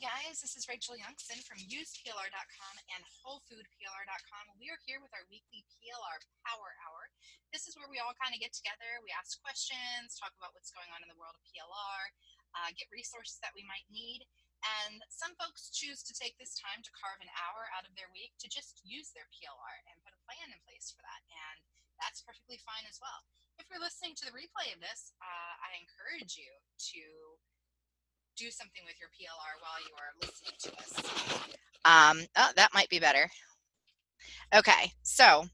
guys, this is Rachel Youngson from usedplr.com and wholefoodplr.com. We are here with our weekly PLR Power Hour. This is where we all kind of get together, we ask questions, talk about what's going on in the world of PLR, get resources that we might need. And some folks choose to take this time to carve an hour out of their week to just use their PLR and put a plan in place for that. And that's perfectly fine as well. If you're listening to the replay of this, I encourage you to do something with your PLR while you are listening to us. Oh, that might be better. Okay, so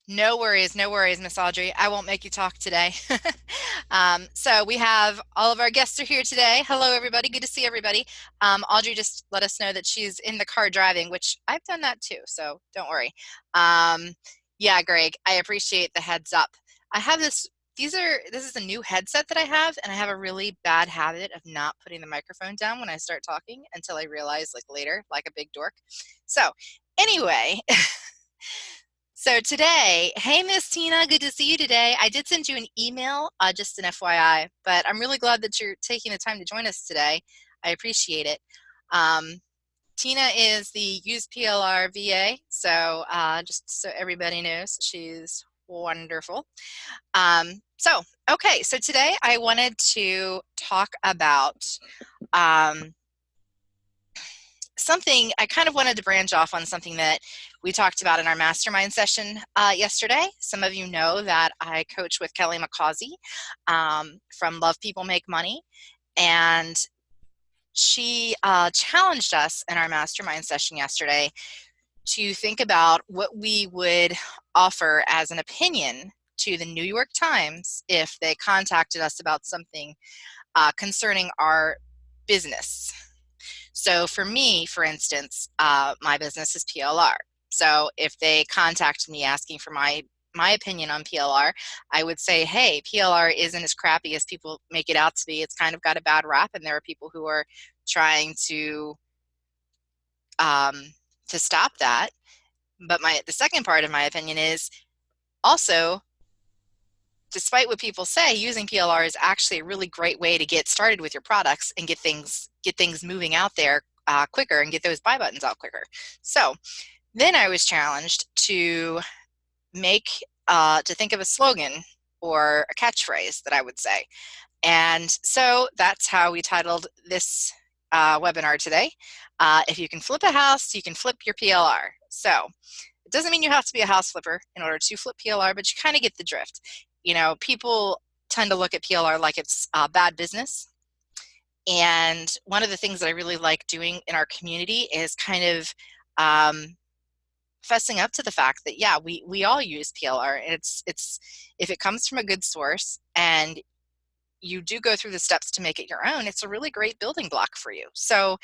no worries, Miss Audrey. I won't make you talk today. So we have all of our guests are here today. Hello, everybody. Good to see everybody. Audrey just let us know that she's in the car driving, which I've done that too, so don't worry. Yeah, Greg, I appreciate the heads up. I have this is a new headset that I have, and I have a really bad habit of not putting the microphone down when I start talking until I realize like later, like a big dork. So anyway, so today, hey Miss Tina, good to see you today. I did send you an email, just an FYI, but I'm really glad that you're taking the time to join us today. I appreciate it. Tina is the Used PLR VA, so just so everybody knows, she's wonderful. Okay, so today I wanted to talk about something. I kind of wanted to branch off on something that we talked about in our mastermind session yesterday. Some of you know that I coach with Kelly McCausey from Love People Make Money, and she challenged us in our mastermind session yesterday to think about what we would offer as an opinion to the New York Times if they contacted us about something concerning our business. So for me, for instance, my business is PLR. So if they contacted me asking for my opinion on PLR, I would say, hey, PLR isn't as crappy as people make it out to be. It's kind of got a bad rap, and there are people who are trying to stop that. But the second part of my opinion is also, despite what people say, using PLR is actually a really great way to get started with your products and get things moving out there quicker and get those buy buttons out quicker. So then I was challenged to think of a slogan or a catchphrase that I would say. And so that's how we titled this webinar today. If you can flip a house, you can flip your PLR. So it doesn't mean you have to be a house flipper in order to flip PLR, but you kind of get the drift. You know, people tend to look at PLR like it's bad business. And one of the things that I really like doing in our community is kind of fessing up to the fact that, yeah, we all use PLR. It's if it comes from a good source and you do go through the steps to make it your own, it's a really great building block for you. So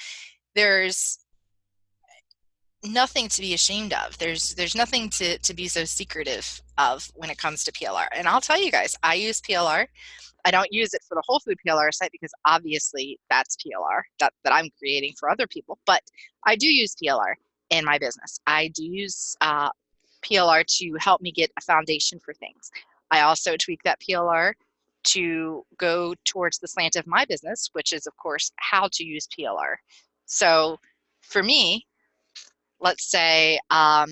there's nothing to be ashamed of. There's nothing to be so secretive of when it comes to PLR. And I'll tell you guys, I use PLR. I don't use it for the Whole Food PLR site because obviously that's PLR that I'm creating for other people, but I do use PLR in my business. I do use PLR to help me get a foundation for things. I also tweak that PLR to go towards the slant of my business, which is, of course, how to use PLR. So for me, let's say I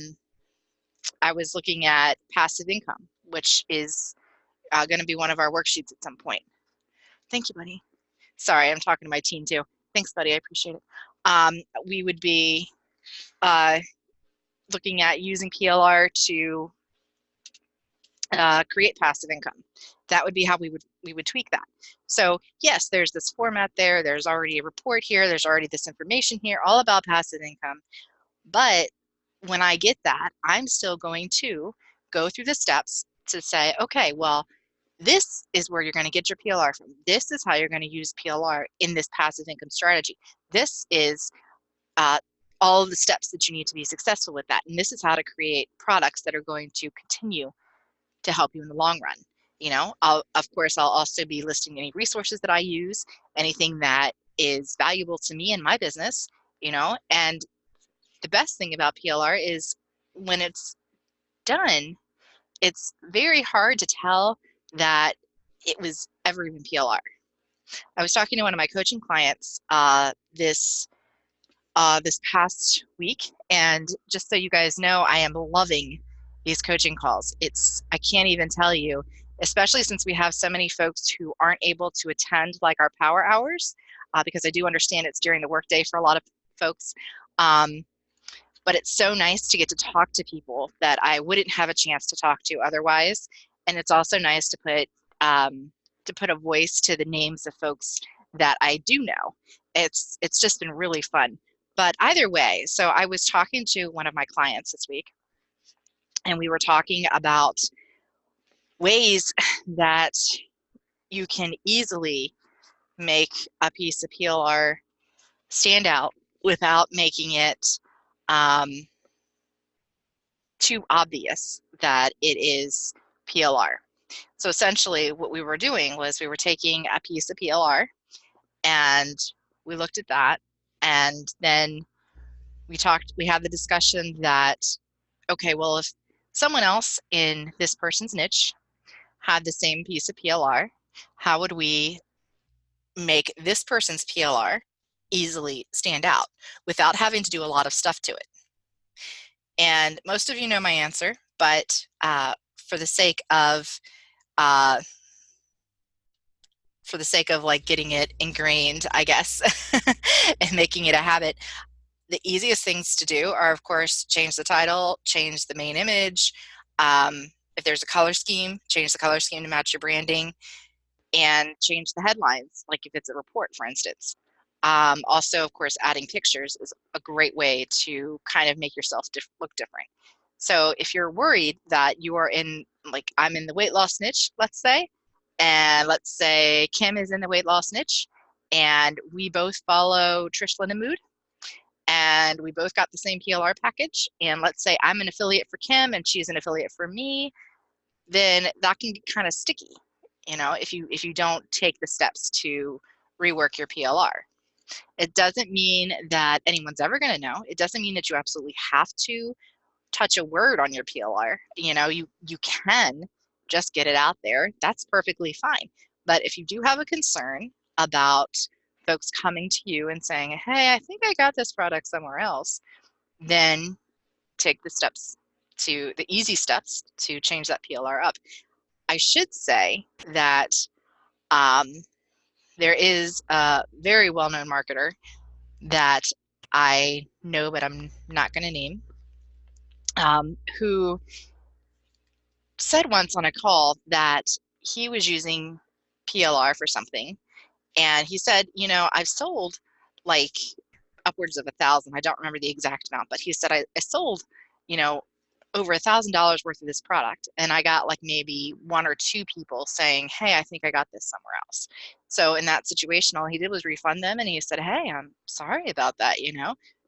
was looking at passive income, which is going to be one of our worksheets at some point. Thank you, buddy. Sorry, I'm talking to my team too. Thanks, buddy. I appreciate it. We would be looking at using PLR to create passive income. That would be how we would tweak that. So yes, there's this format there. There's already a report here. There's already this information here, all about passive income. But when I get that, I'm still going to go through the steps to say, okay, well, this is where you're going to get your PLR from. This is how you're going to use PLR in this passive income strategy. This is all of the steps that you need to be successful with that. And this is how to create products that are going to continue to help you in the long run. You know, of course, I'll also be listing any resources that I use, anything that is valuable to me in my business, you know. And the best thing about PLR is when it's done, it's very hard to tell that it was ever even PLR. I was talking to one of my coaching clients this past week, and just so you guys know, I am loving these coaching calls. I can't even tell you, especially since we have so many folks who aren't able to attend like our power hours, because I do understand it's during the workday for a lot of folks. But it's so nice to get to talk to people that I wouldn't have a chance to talk to otherwise. And it's also nice to put a voice to the names of folks that I do know. It's just been really fun. But either way, so I was talking to one of my clients this week, and we were talking about ways that you can easily make a piece of PLR stand out without making it um, too obvious that it is PLR. So essentially what we were doing was we were taking a piece of PLR and we looked at that, and then we had the discussion that, okay, well, if someone else in this person's niche had the same piece of PLR, how would we make this person's PLR easily stand out without having to do a lot of stuff to it? And most of you know my answer, but for the sake of uh, like getting it ingrained, I guess, and making it a habit, the easiest things to do are, of course, change the title, change the main image. If there's a color scheme, change the color scheme to match your branding, and change the headlines, like if it's a report, for instance. Also, of course, adding pictures is a great way to kind of make yourself look different. So if you're worried that you are in, like I'm in the weight loss niche, let's say, and let's say Kim is in the weight loss niche, and we both follow Trish Lindemood, and we both got the same PLR package, and let's say I'm an affiliate for Kim and she's an affiliate for me, then that can get kind of sticky, if you don't take the steps to rework your PLR. It doesn't mean that anyone's ever going to know. It doesn't mean that you absolutely have to touch a word on your PLR. You can just get it out there. That's perfectly fine. But if you do have a concern about folks coming to you and saying, hey, I think I got this product somewhere else, then take the easy steps to change that PLR up. I should say that um, there is a very well-known marketer that I know, but I'm not going to name, who said once on a call that he was using PLR for something. And he said, I've sold like upwards of 1,000. I don't remember the exact amount, but he said, I sold, over $1,000 worth of this product. And I got like maybe one or two people saying, hey, I think I got this somewhere else. So in that situation, all he did was refund them. And he said, hey, I'm sorry about that.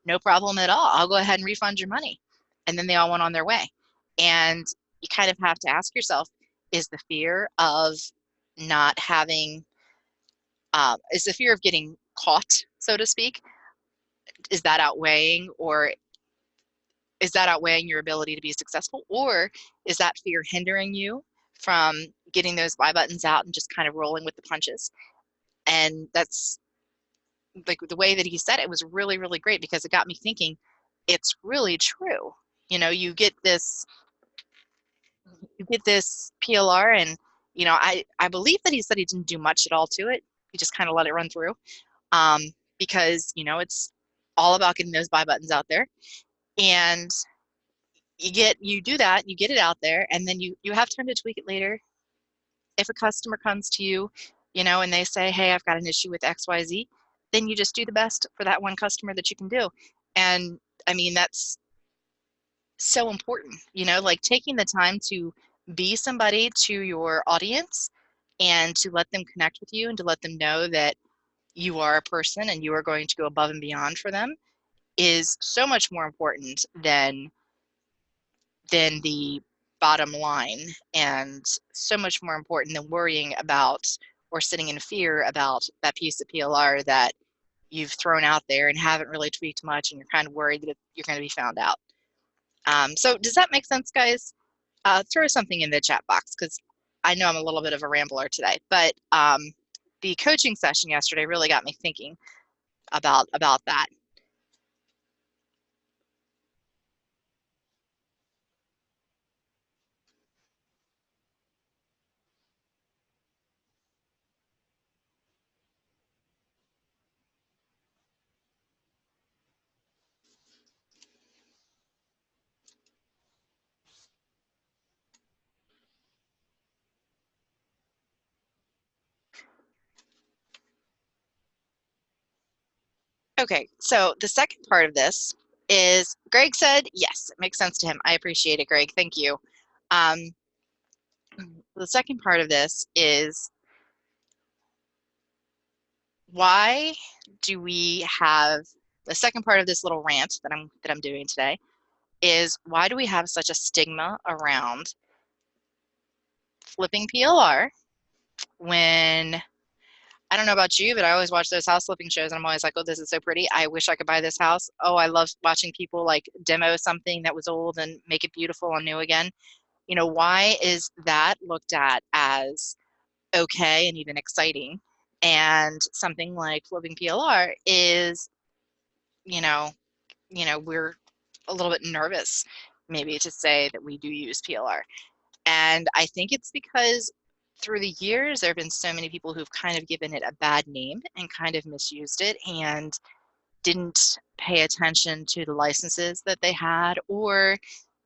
No problem at all. I'll go ahead and refund your money. And then they all went on their way. And you kind of have to ask yourself, is the fear of not having, is the fear of getting caught, so to speak, is that outweighing, or is that outweighing your ability to be successful? Or is that fear hindering you from getting those buy buttons out and just kind of rolling with the punches? And that's like the way that he said it was really, really great, because it got me thinking, it's really true. You get this PLR, and I believe that he said he didn't do much at all to it. He just kind of let it run through, because it's all about getting those buy buttons out there. And you do that, you get it out there, and then you have time to tweak it later. If a customer comes to you, and they say, hey, I've got an issue with XYZ, then you just do the best for that one customer that you can do. And I mean, that's so important, like taking the time to be somebody to your audience and to let them connect with you and to let them know that you are a person and you are going to go above and beyond for them is so much more important than the bottom line, and so much more important than worrying about or sitting in fear about that piece of PLR that you've thrown out there and haven't really tweaked much, and you're kind of worried that you're going to be found out. So does that make sense, guys? Throw something in the chat box, because I know I'm a little bit of a rambler today, but the coaching session yesterday really got me thinking about that. Okay, so the second part of this is Greg said, yes, it makes sense to him. I appreciate it, Greg. Thank you. Um, the second part of this is why do we have the second part of this little rant that I'm doing today is why do we have such a stigma around flipping PLR when I don't know about you, but I always watch those house flipping shows and I'm always like, oh, this is so pretty. I wish I could buy this house. Oh, I love watching people like demo something that was old and make it beautiful and new again. You know, why is that looked at as okay and even exciting? And something like flipping PLR is, you know, we're a little bit nervous maybe to say that we do use PLR. And I think it's because through the years, there have been so many people who've kind of given it a bad name and kind of misused it and didn't pay attention to the licenses that they had, or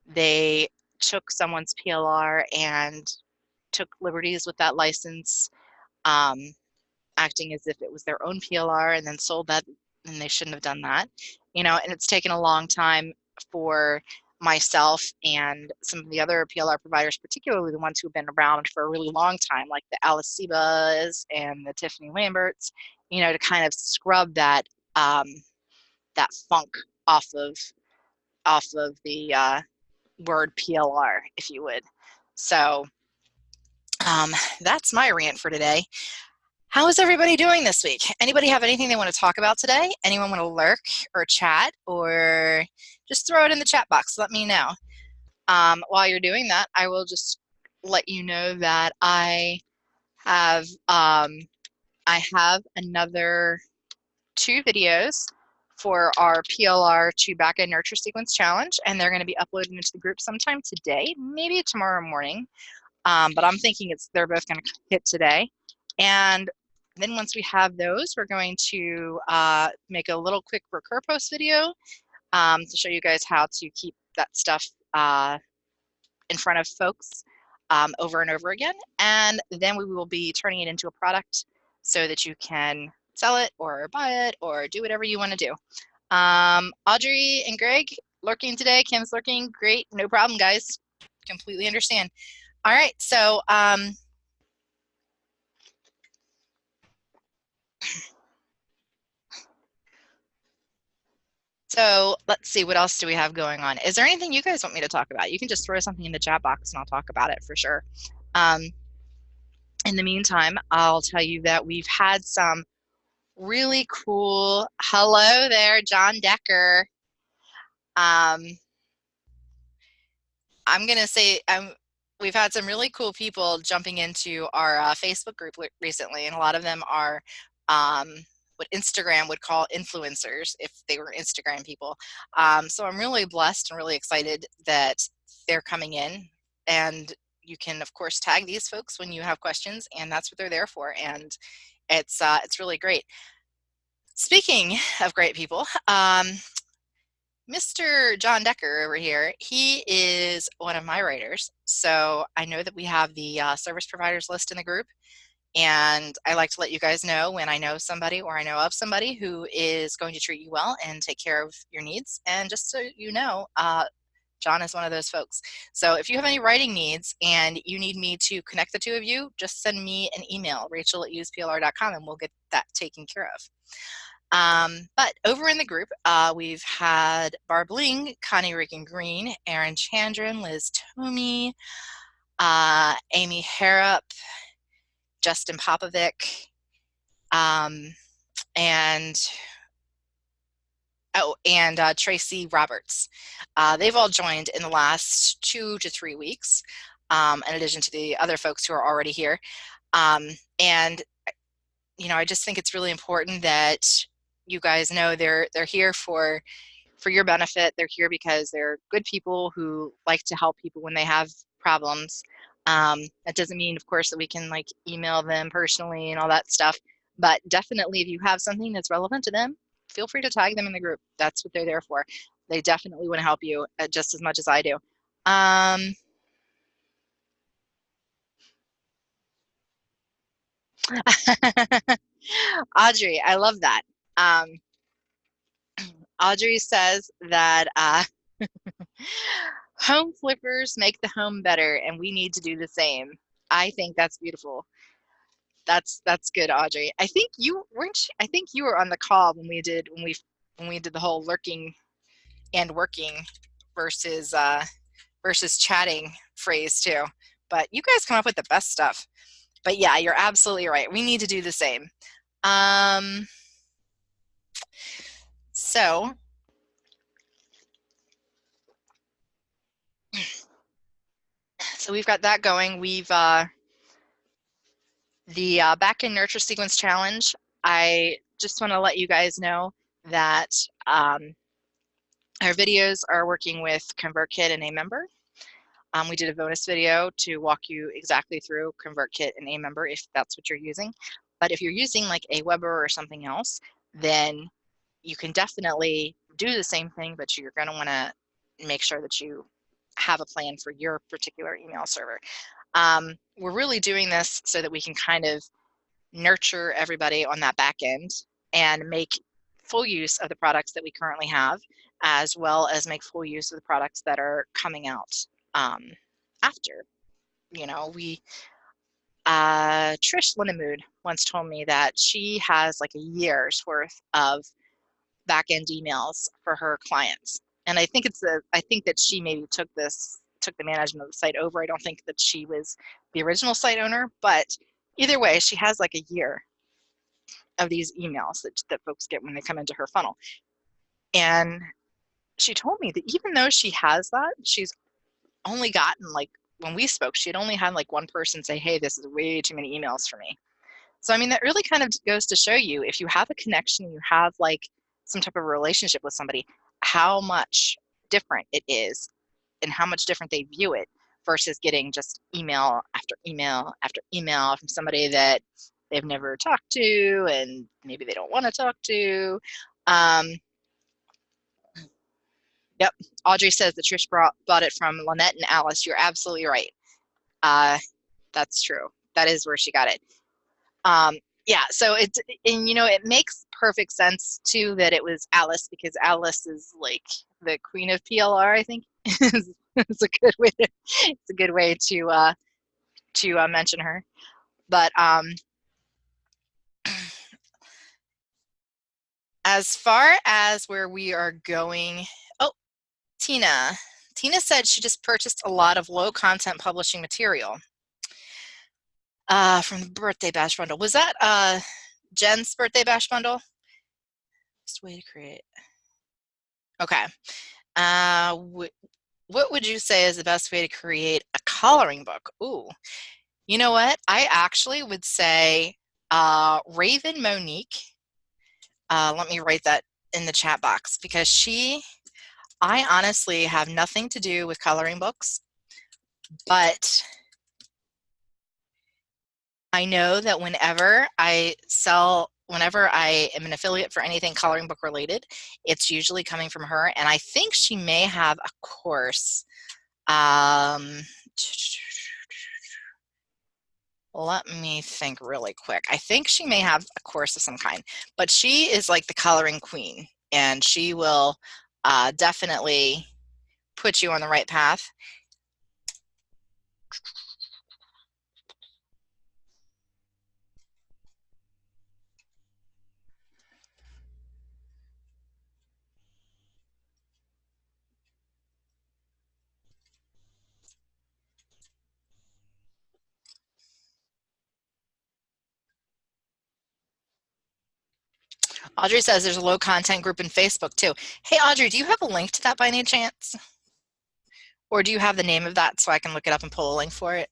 they took someone's PLR and took liberties with that license, um, acting as if it was their own PLR and then sold that, and they shouldn't have done that. And it's taken a long time for myself and some of the other PLR providers, particularly the ones who've been around for a really long time, like the Alice Sebas and the Tiffany Lamberts, to kind of scrub that funk off of the word PLR, if you would. So that's my rant for today. How is everybody doing this week? Anybody have anything they want to talk about today? Anyone want to lurk or chat, or just throw it in the chat box? Let me know. While you're doing that, I will just let you know that have um, I have another 2 videos for our PLR to backend nurture sequence challenge, and they're going to be uploaded into the group sometime today, maybe tomorrow morning. But I'm thinking they're both going to hit today. And then once we have those, we're going to make a little quick recur post video to show you guys how to keep that stuff in front of folks over and over again. And then we will be turning it into a product so that you can sell it or buy it or do whatever you want to do. Audrey and Greg lurking today. Kim's lurking. Great. No problem, guys. Completely understand. All right. So let's see, what else do we have going on? Is there anything you guys want me to talk about? You can just throw something in the chat box and I'll talk about it for sure. In the meantime, I'll tell you that we've had some really cool, hello there, John Decker. I'm going to say we've had some really cool people jumping into our Facebook group recently, and a lot of them are what Instagram would call influencers if they were Instagram people. So I'm really blessed and really excited that they're coming in, and you can of course tag these folks when you have questions, and that's what they're there for, and it's really great. Speaking of great people, Mr. John Decker over here, he is one of my writers. So I know that we have the service providers list in the group, and I like to let you guys know when I know somebody or I know of somebody who is going to treat you well and take care of your needs. And just so you know, John is one of those folks. So if you have any writing needs and you need me to connect the 2 of you, just send me an email, rachel@useplr.com, and we'll get that taken care of. But over in the group, we've had Barb Ling, Connie Regan Green, Erin Chandran, Liz Tomey, Amy Harrop, Justin Popovic, and Tracy Roberts. They've all joined in the last 2 to 3 weeks. in addition to the other folks who are already here. And I just think it's really important that you guys know they're here for your benefit. They're here because they're good people who like to help people when they have problems. That doesn't mean, of course, that we can like email them personally and all that stuff, but definitely if you have something that's relevant to them, feel free to tag them in the group. That's what they're there for. They definitely want to help you just as much as I do. Audrey, I love that. Um, Audrey says that home flippers make the home better, and we need to do the same. I think that's beautiful. That's good, Audrey. I think you weren't. I think you were on the call when we did the whole lurking and working versus versus chatting phrase too. But you guys come up with the best stuff. But yeah, you're absolutely right. We need to do the same. Um, so we've got that going. We've the backend nurture sequence challenge. I just want to let you guys know that our videos are working with ConvertKit and Amember. We did a bonus video to walk you exactly through ConvertKit and Amember if that's what you're using. But if you're using like Aweber or something else, then you can definitely do the same thing, but you're going to want to make sure that you have a plan for your particular email server. We're really doing this so that we can kind of nurture everybody on that back end and make full use of the products that we currently have, as well as make full use of the products that are coming out after. Trish Linnemood once told me that she has like a year's worth of back-end emails for her clients. And I think that she maybe took the management of the site over. I don't think that she was the original site owner, but either way, she has like a year of these emails that folks get when they come into her funnel. And she told me that even though she has that, she's only gotten like, when we spoke, she had only had like one person say, hey, this is way too many emails for me. So, I mean, that really kind of goes to show you, if you have a connection, you have like some type of relationship with somebody, how much different it is and how much different they view it versus getting just email after email after email from somebody that they've never talked to and maybe they don't want to talk to. Yep. Audrey says that Trish bought it from Lynette and Alice. You're absolutely right. That's true. That is where she got it. Yeah, so it makes perfect sense too that it was Alice, because Alice is like the queen of PLR, I think. It's a good way to mention her. But as far as where we are going, oh, Tina said she just purchased a lot of low content publishing material from the birthday bash bundle. Was that Jen's birthday bash bundle? Best way to create. Okay. What would you say is the best way to create a coloring book? Ooh, you know what? I actually would say Raven Monique. Let me write that in the chat box, because I honestly have nothing to do with coloring books, but I know that whenever I am an affiliate for anything coloring book related, it's usually coming from her, and I think she may have a course. Let me think really quick. I think she may have a course of some kind, but she is like the coloring queen, and she will definitely put you on the right path. Audrey says there's a low content group in Facebook too. Hey, Audrey, do you have a link to that by any chance? Or do you have the name of that so I can look it up and pull a link for it?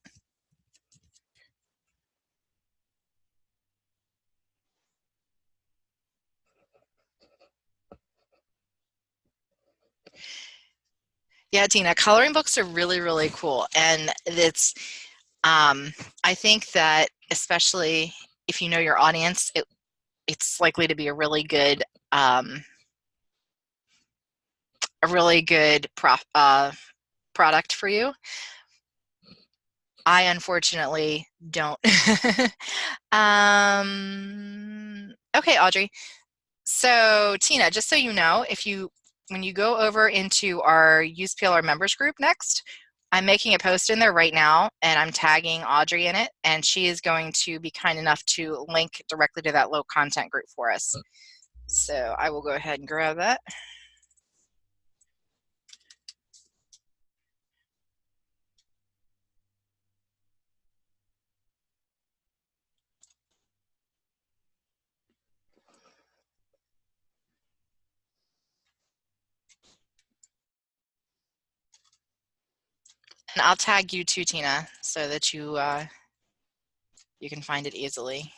Yeah, Tina, coloring books are really, really cool. And I think that especially if you know your audience, it's likely to be um, a really good product for you. I unfortunately don't. Okay, Audrey. So Tina, just so you know, when you go over into our Use PLR members group next, I'm making a post in there right now and I'm tagging Audrey in it, and she is going to be kind enough to link directly to that low content group for us. So I will go ahead and grab that. And I'll tag you too, Tina, so that you can find it easily.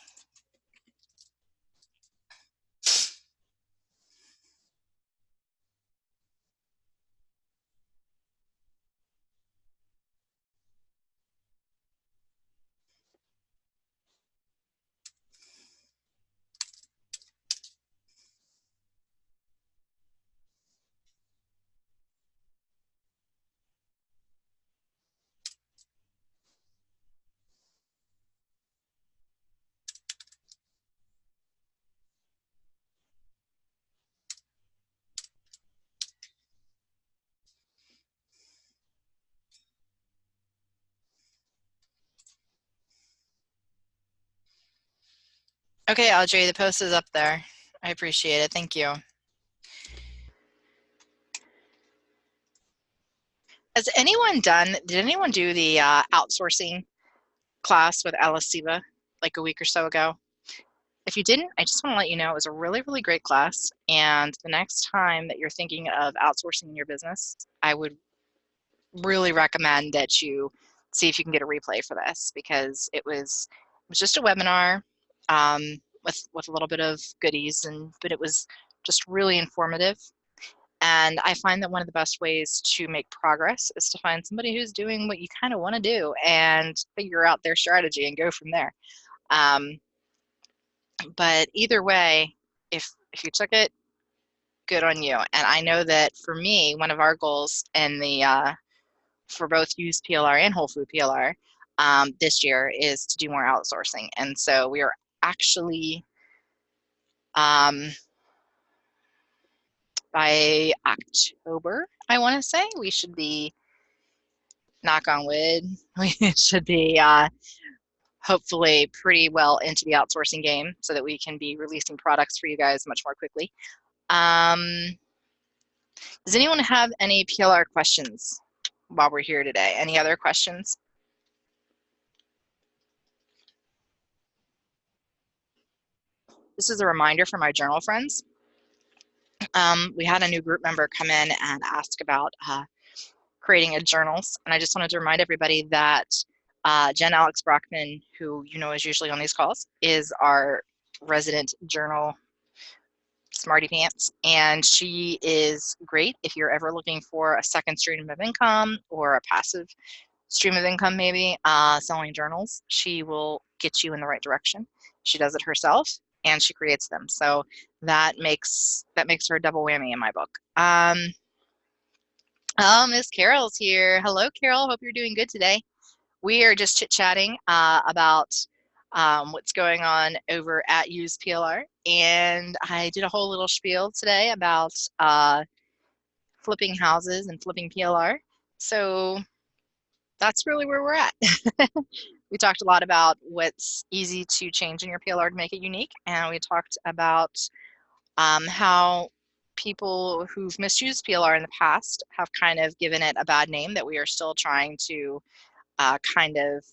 Okay, Audrey, the post is up there. I appreciate it. Thank you. Did anyone do the outsourcing class with Alice Siva like a week or so ago? If you didn't, I just want to let you know it was a really, really great class. And the next time that you're thinking of outsourcing your business, I would really recommend that you see if you can get a replay for this, because it was just a webinar with a little bit of goodies, but it was just really informative. And I find that one of the best ways to make progress is to find somebody who's doing what you kind of want to do and figure out their strategy and go from there. Um, but either way, if you took it, good on you. And I know that for me, one of our goals in the for both Use PLR and Whole Food PLR this year is to do more outsourcing. And so we are actually um, by October, I want to say we should be, knock on wood, we should be hopefully pretty well into the outsourcing game so that we can be releasing products for you guys much more quickly. Does anyone have any PLR questions while we're here today? Any other questions? This is a reminder for my journal friends. We had a new group member come in and ask about creating a journals, and I just wanted to remind everybody that Jen Alex Brockman, who you know is usually on these calls, is our resident journal smarty pants, and she is great if you're ever looking for a second stream of income or a passive stream of income, maybe selling journals. She will get you in the right direction. She does it herself and she creates them, so that makes her a double whammy in my book. Oh, Miss Carol's here. Hello, Carol. Hope you're doing good today. We are just chit-chatting about what's going on over at Use PLR, and I did a whole little spiel today about flipping houses and flipping PLR. So that's really where we're at. We talked a lot about what's easy to change in your PLR to make it unique, and we talked about how people who've misused PLR in the past have kind of given it a bad name that we are still trying to kind of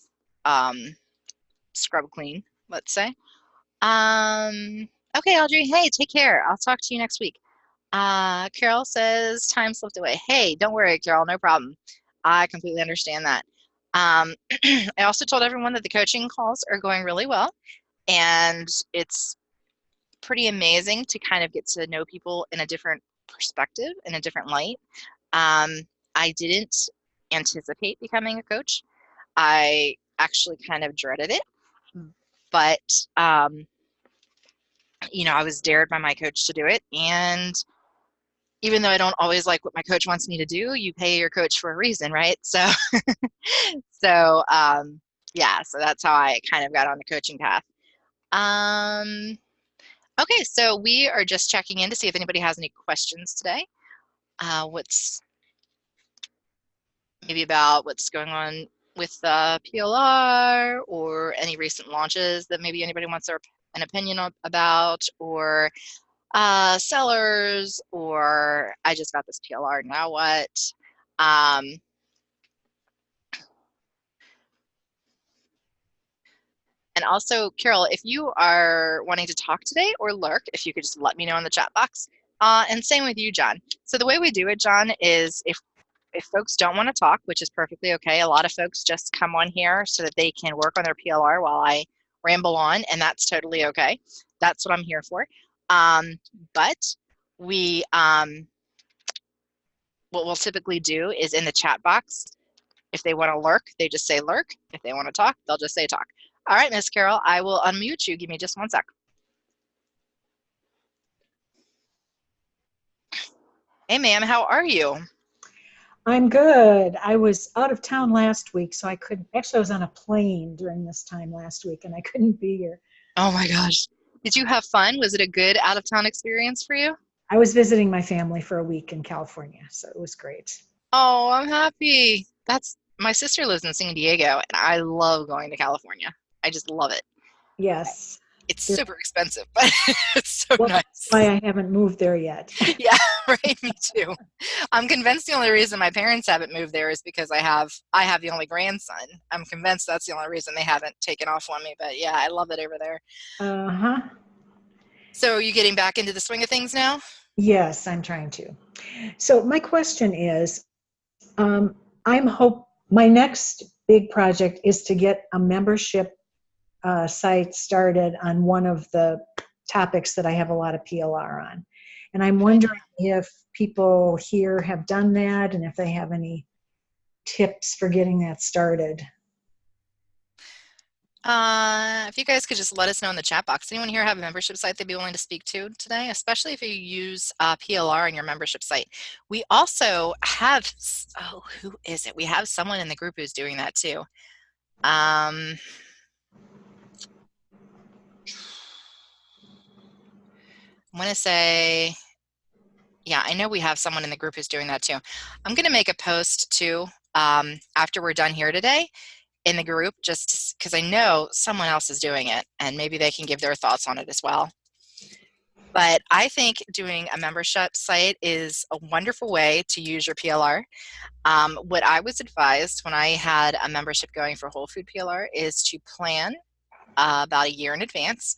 scrub clean, let's say. Okay, Audrey, hey, take care. I'll talk to you next week. Carol says time slipped away. Hey, don't worry, Carol, no problem. I completely understand that. I also told everyone that the coaching calls are going really well, and it's pretty amazing to kind of get to know people in a different perspective, in a different light. Um, I didn't anticipate becoming a coach. I actually kind of dreaded it, but I was dared by my coach to do it. And even though I don't always like what my coach wants me to do, you pay your coach for a reason, right? So, so yeah, so that's how I kind of got on the coaching path. Okay, so we are just checking in to see if anybody has any questions today. What's maybe about what's going on with PLR, or any recent launches that maybe anybody wants an opinion about, or sellers, or I just got this PLR, now what? And also, Carol, if you are wanting to talk today or lurk, if you could just let me know in the chat box. And same with you, John. So the way we do it, John, is if folks don't want to talk, which is perfectly okay, a lot of folks just come on here so that they can work on their PLR while I ramble on, and that's totally okay. That's what I'm here for. But we, what we'll typically do is in the chat box, if they want to lurk, they just say lurk. If they want to talk, they'll just say talk. All right, Miss Carol, I will unmute you. Give me just one sec. Hey, ma'am, how are you? I'm good. I was out of town last week, so I couldn't. Actually, I was on a plane during this time last week, and I couldn't be here. Oh my gosh. Did you have fun? Was it a good out-of-town experience for you? I was visiting my family for a week in California, so it was great. Oh, I'm happy. My sister lives in San Diego, and I love going to California. I just love it. Yes. It's super expensive, but it's so Well, nice. that's why I haven't moved there yet. Yeah, right. Me too. I'm convinced the only reason my parents haven't moved there is because I have the only grandson. I'm convinced that's the only reason they haven't taken off on me. But yeah, I love it over there. Uh-huh. So are you getting back into the swing of things now? Yes, I'm trying to. So my question is, my next big project is to get a membership site started on one of the topics that I have a lot of PLR on. And I'm wondering if people here have done that and if they have any tips for getting that started. If you guys could just let us know in the chat box. Anyone here have a membership site they'd be willing to speak to today, especially if you use PLR in your membership site? We also have, oh, who is it? We have someone in the group who's doing that too. I want to say, yeah, I know we have someone in the group who's doing that too. I'm going to make a post too after we're done here today in the group, just because I know someone else is doing it and maybe they can give their thoughts on it as well. But I think doing a membership site is a wonderful way to use your PLR. What I was advised when I had a membership going for Whole Food PLR is to plan about a year in advance.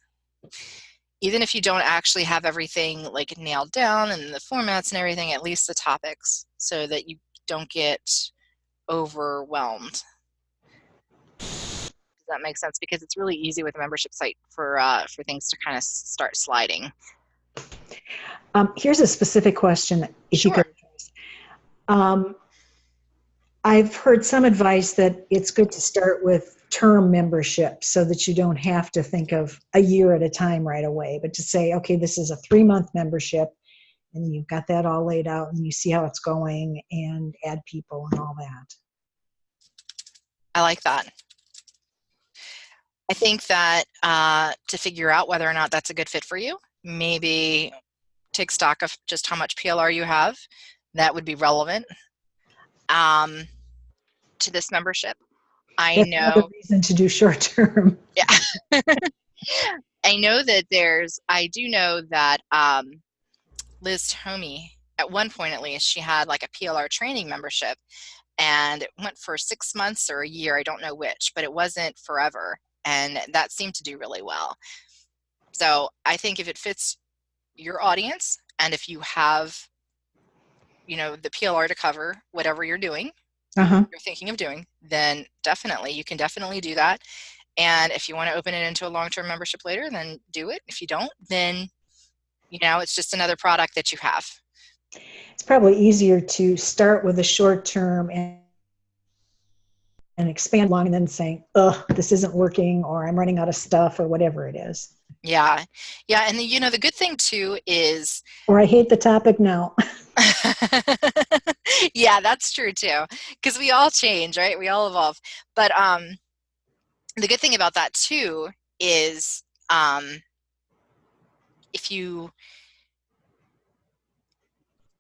Even if you don't actually have everything like nailed down and the formats and everything, at least the topics, so that you don't get overwhelmed. Does that make sense? Because it's really easy with a membership site for things to kind of start sliding. Here's a specific question, if Sure. you could. I've heard some advice that it's good to start with term membership so that you don't have to think of a year at a time right away, but to say, okay, this is a 3-month membership, and you've got that all laid out and you see how it's going and add people and all that. I like that. I think that to figure out whether or not that's a good fit for you, maybe take stock of just how much PLR you have that would be relevant to this membership. That's another reason to do short term. Yeah. I know that I do know that Liz Tomey, at one point at least, she had like a PLR training membership, and it went for 6 months or a year, I don't know which, but it wasn't forever, and that seemed to do really well. So I think if it fits your audience, and if you have, the PLR to cover whatever you're doing, Uh-huh. you're thinking of doing, then definitely, you can definitely do that. And if you want to open it into a long-term membership later, then do it. If you don't, then, it's just another product that you have. It's probably easier to start with a short term and expand along and then saying, "Ugh, this isn't working," or "I'm running out of stuff," or whatever it is. Yeah. Yeah. And the good thing too is, Or "I hate the topic now." yeah, that's true too. Because we all change, right? We all evolve. But the good thing about that too is, if you,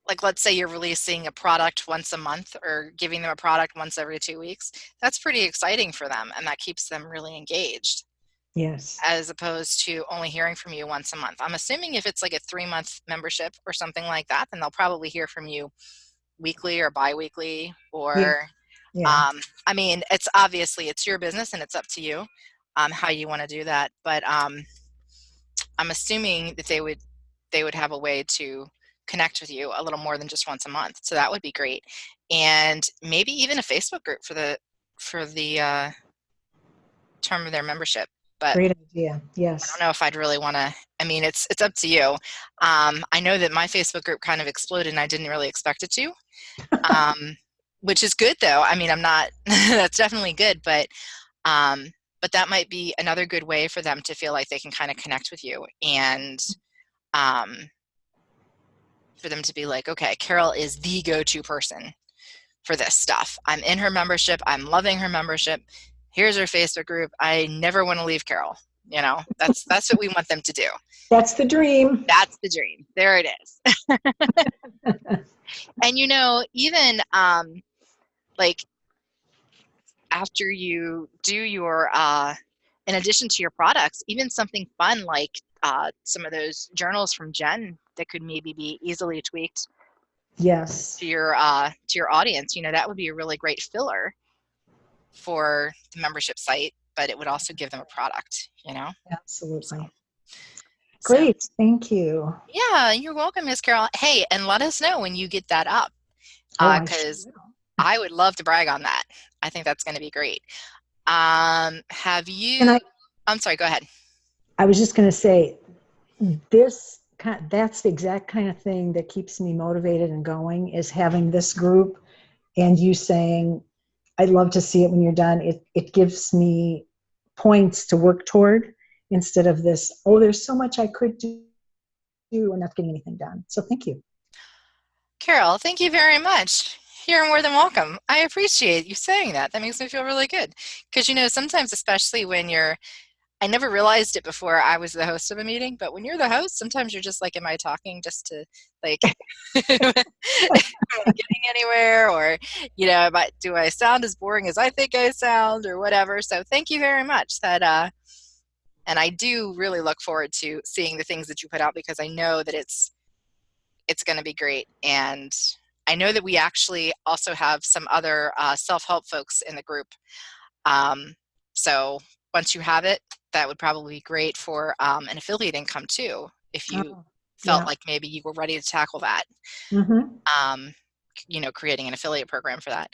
like, let's say you're releasing a product once a month or giving them a product once every 2 weeks, that's pretty exciting for them, and that keeps them really engaged, Yes. as opposed to only hearing from you once a month. I'm assuming if it's like a 3-month membership or something like that, then they'll probably hear from you weekly or biweekly, Yeah. or Yeah. I mean, it's your business and it's up to you how you want to do that. But I'm assuming that they would have a way to connect with you a little more than just once a month. So that would be great. And maybe even a Facebook group for the term of their membership. But Great idea. I Yes. don't know if I'd really want to. I mean, it's up to you. I know that my Facebook group kind of exploded, and I didn't really expect it to, um, which is good though. I mean, I'm not. That's definitely good, um, but that might be another good way for them to feel like they can kind of connect with you, and um, for them to be like, okay, Carol is the go-to person for this stuff. I'm in her membership. I'm loving her membership. Here's her Facebook group. I never want to leave Carol. That's what we want them to do. That's the dream. That's the dream. There it is. And even like after you do your in addition to your products, even something fun like some of those journals from Jen that could maybe be easily tweaked Yes. to your audience. That would be a really great filler for the membership site, but it would also give them a product. So, Absolutely. so Great. Thank you. yeah, you're welcome, Miss Carol. Hey, and let us know when you get that up, Oh, I sure because will. I would love to brag on that. I think that's going to be great. Have And you? I'm sorry. Go ahead. I was just going to say, that's the exact kind of thing that keeps me motivated and going, is having this group and you saying, "I'd love to see it when you're done." It gives me points to work toward, instead of this, "Oh, there's so much I could do and not getting anything done." So thank you. Carol, thank you very much. You're more than welcome. I appreciate you saying that. That makes me feel really good. Because, sometimes, especially when I never realized it before I was the host of a meeting, but when you're the host, sometimes you're just like, am I talking just to, like, am I getting anywhere? Or, do I sound as boring as I think I sound, or whatever? So thank you very much. And I do really look forward to seeing the things that you put out, because I know that it's going to be great. And I know that we actually also have some other self-help folks in the group. Um, so once you have it, that would probably be great for an affiliate income too, if you Oh, felt yeah. like maybe you were ready to tackle that, Mm-hmm. um, creating an affiliate program for that.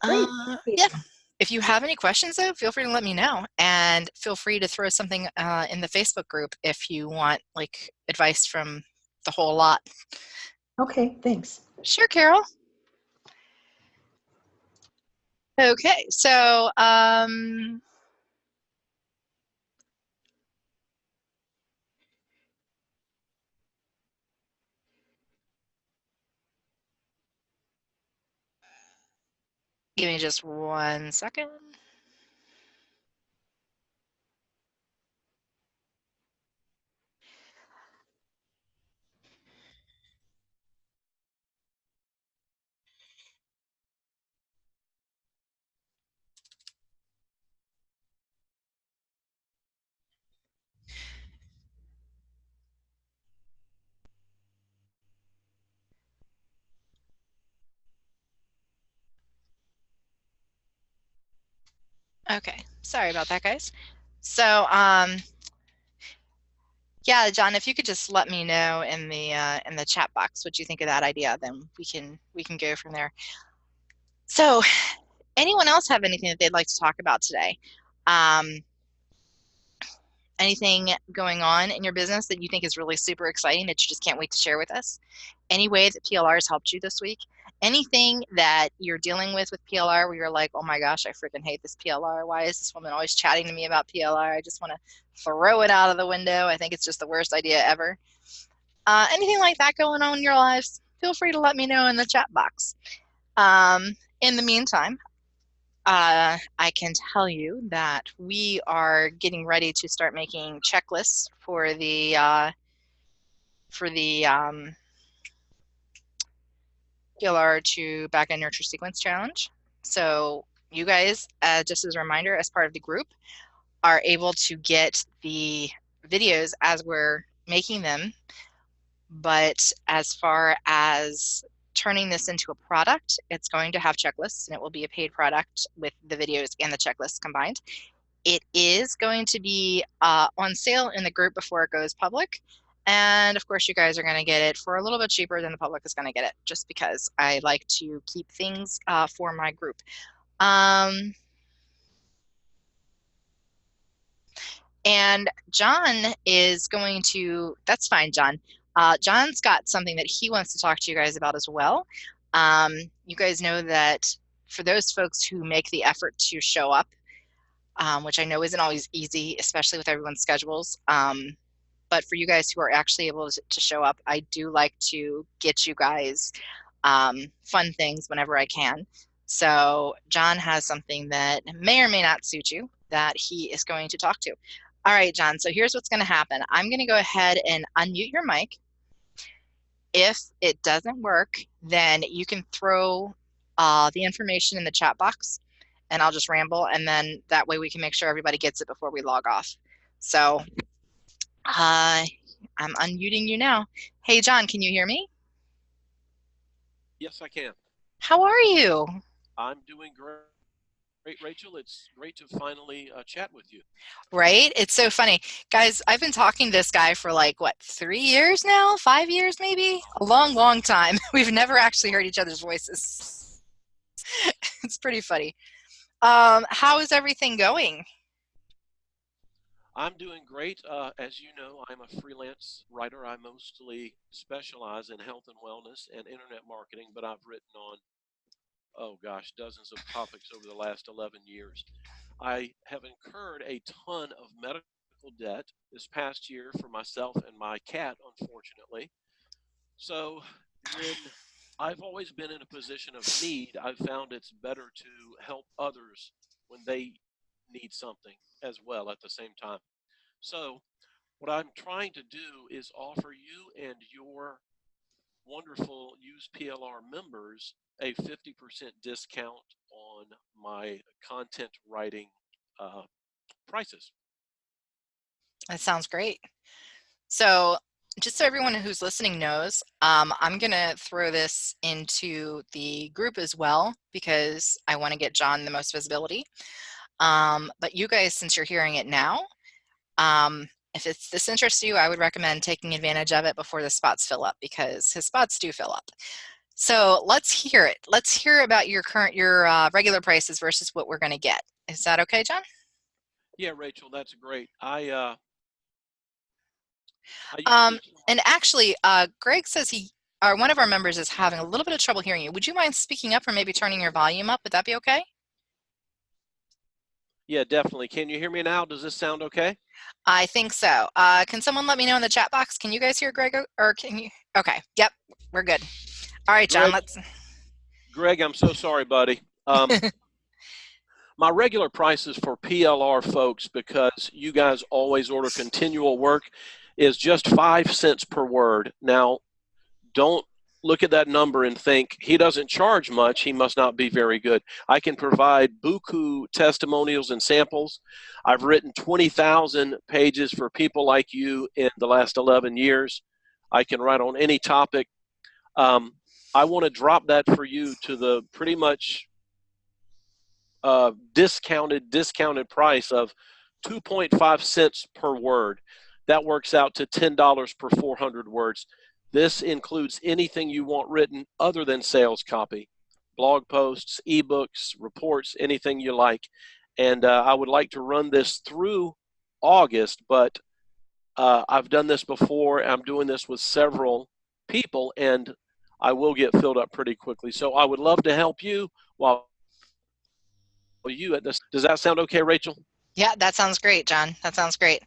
Great. Thank Yeah. you. If you have any questions, though, feel free to let me know, and feel free to throw something in the Facebook group if you want like advice from the whole lot. Okay, thanks. Sure, Carol. Okay, so give me just 1 second. Okay, sorry about that, guys. So, yeah, John, if you could just let me know in the chat box what you think of that idea, then we can go from there. So, anyone else have anything that they'd like to talk about today? Um, Anything going on in your business that you think is really super exciting that you just can't wait to share with us? Any way that PLR has helped you this week? Anything that you're dealing with PLR where you're like, oh my gosh, I freaking hate this PLR. Why is this woman always chatting to me about PLR? I just want to throw it out of the window. I think it's just the worst idea ever. Anything like that going on in your lives? Feel free to let me know in the chat box. In the meantime, I can tell you that we are getting ready to start making checklists for the PLR to backend nurture sequence challenge. So you guys, just as a reminder, as part of the group, are able to get the videos as we're making them. But as far as turning this into a product, it's going to have checklists and it will be a paid product with the videos and the checklists combined. It is going to be on sale in the group before it goes public. And of course, you guys are going to get it for a little bit cheaper than the public is going to get it, just because I like to keep things for my group. And John is going to, that's fine, John. John's got something that he wants to talk to you guys about as well. You guys know that for those folks who make the effort to show up, which I know isn't always easy, especially with everyone's schedules. But for you guys who are actually able to show up, I do like to get you guys fun things whenever I can. So John has something that may or may not suit you that he is going to talk to. All right, John, so here's what's going to happen. I'm going to go ahead and unmute your mic. If it doesn't work, then you can throw the information in the chat box and I'll just ramble, and then that way we can make sure everybody gets it before we log off. So I'm unmuting you now. Hey, John, can you hear me? Yes, I can. How are you? I'm doing great, Rachel. It's great to finally chat with you. Right? It's so funny. Guys, I've been talking to this guy for like, what, 3 years now? 5 years maybe? A long, long time. We've never actually heard each other's voices. It's pretty funny. How is everything going? I'm doing great. As you know, I'm a freelance writer. I mostly specialize in health and wellness and internet marketing, but I've written on, oh gosh, dozens of topics over the last 11 years. I have incurred a ton of medical debt this past year for myself and my cat, unfortunately. So when I've always been in a position of need, I've found it's better to help others when they need something as well at the same time. So what I'm trying to do is offer you and your wonderful Use PLR members a 50% discount on my content writing uh, prices. That sounds great. So, just so everyone who's listening knows, I'm going to throw this into the group as well because I want to get John the most visibility. But you guys, since you're hearing it now, if this interests you, I would recommend taking advantage of it before the spots fill up because his spots do fill up. So let's hear it. Let's hear about your regular prices versus what we're going to get. Is that okay, John? Yeah, Rachel, that's great. I Um, usually and actually, Greg says one of our members is having a little bit of trouble hearing you. Would you mind speaking up or maybe turning your volume up? Would that be okay? Yeah, definitely. Can you hear me now? Does this sound okay? I think so. Can someone let me know in the chat box? Can you guys hear Greg or can you? Okay. Yep. We're good. All right, John, let's. Greg, I'm so sorry, buddy. My regular prices for PLR folks, because you guys always order continual work, is just 5 cents per word. Now, don't look at that number and think he doesn't charge much, he must not be very good. I can provide buku testimonials and samples. I've written 20,000 pages for people like you in the last 11 years. I can write on any topic. I want to drop that for you to the pretty much discounted price of 2.5 cents per word. That works out to $10 per 400 words. This includes anything you want written other than sales copy. blog posts, ebooks, reports, anything you like. And I would like to run this through August, but I've done this before. I'm doing this with several people, and I will get filled up pretty quickly. So I would love to help you while you at this. Does that sound okay, Rachel? Yeah, that sounds great, John. That sounds great.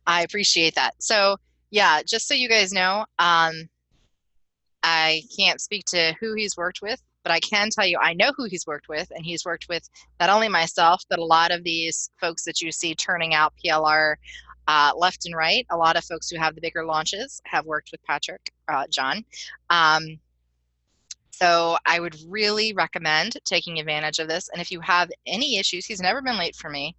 I appreciate that. So yeah, just so you guys know, I can't speak to who he's worked with, but I can tell you I know who he's worked with, and he's worked with not only myself, but a lot of these folks that you see turning out PLR left and right. A lot of folks who have the bigger launches have worked with Patrick, John. So I would really recommend taking advantage of this. And if you have any issues, he's never been late for me.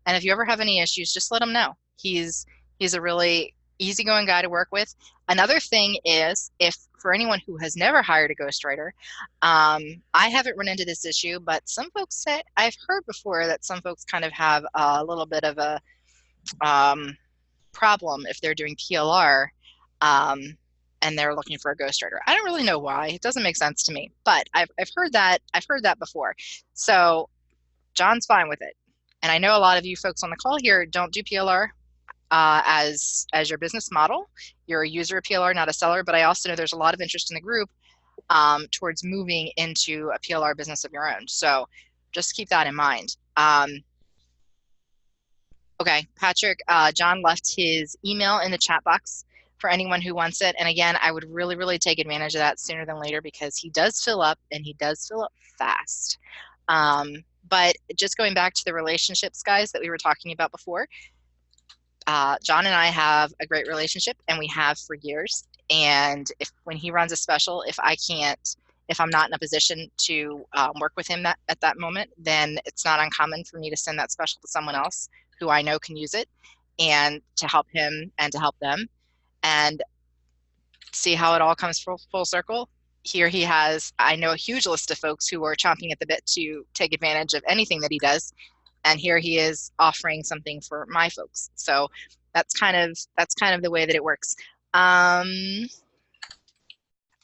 And if you ever have any issues, just let him know. He's a really easygoing guy to work with. Another thing is, if for anyone who has never hired a ghostwriter, I haven't run into this issue, but some folks say, I've heard before that some folks kind of have a little bit of a problem if they're doing PLR. And they're looking for a ghostwriter. I don't really know why. It doesn't make sense to me, but I've heard that before. So John's fine with it, and I know a lot of you folks on the call here don't do PLR as your business model. You're a user of PLR, not a seller. But I also know there's a lot of interest in the group towards moving into a PLR business of your own. So just keep that in mind. Okay, Patrick, John left his email in the chat box for anyone who wants it. And again, I would really, really take advantage of that sooner than later, because he does fill up, and he does fill up fast. But just going back to the relationships, guys, that we were talking about before, John and I have a great relationship, and we have for years. And when he runs a special, if I'm not in a position to work with him at that moment, then it's not uncommon for me to send that special to someone else who I know can use it, and to help him and to help them. And see how it all comes full circle. Here he has, I know, a huge list of folks who are chomping at the bit to take advantage of anything that he does. And here he is offering something for my folks. So that's kind of the way that it works. I